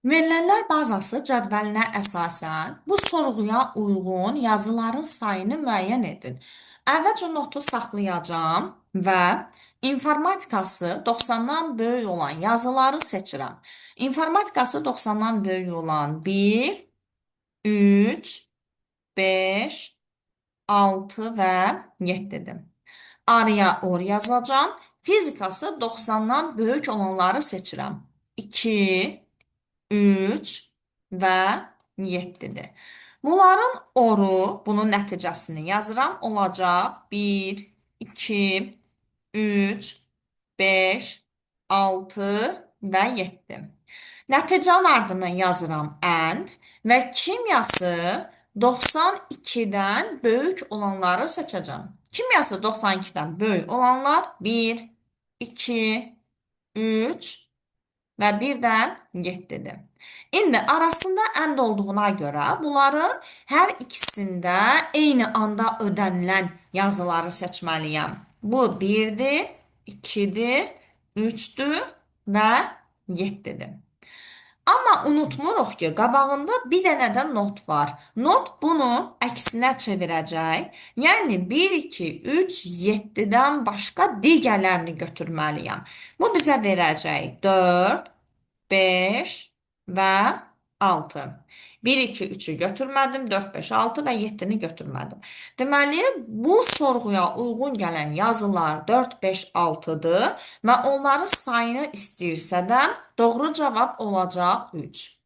Verilənlər bazası cədvəlinə əsasən bu sorğuya uyğun yazıların sayını müəyyən edin. Əvvəlcə notu saxlayacağam və informatikası 90-dan böyük olan yazıları seçirəm. İnformatikası 90-dan böyük olan 1, 3, 5, 6 və 7-dir. Araya or yazacağam. Fizikası 90-dan böyük olanları seçirəm. 2, 3 və 7-dir. Bunların oru, bunun nəticəsini yazıram. Olacaq 1, 2, 3, 5, 6 və 7. Nəticənin ardından yazıram and və kimyası 92-dən böyük olanları seçəcəm. Kimyası 92-dən böyük olanlar 1, 2, 3 və bir də 7-dir. İndi arasında ənd olduğuna görə bunların hər ikisində eyni anda ödənilən yazıları seçməliyəm. Bu 1-dir, 2-dir, 3-dür və 7-dir. Amma unutmuruq ki, qabağında bir dənə də not var. Not bunu əksinə çevirəcək. Yəni 1, 2, 3, 7-dən başqa digərlərini götürməliyəm. Bu bizə verəcək 4, 5 və 6. 1, 2, 3-ü götürmədim, 4, 5, 6 və 7-ni götürmədim. Deməli, bu sorğuya uyğun gələn yazılar 4, 5, 6-dır və onların sayını istəyirsə də doğru cavab olacaq 3.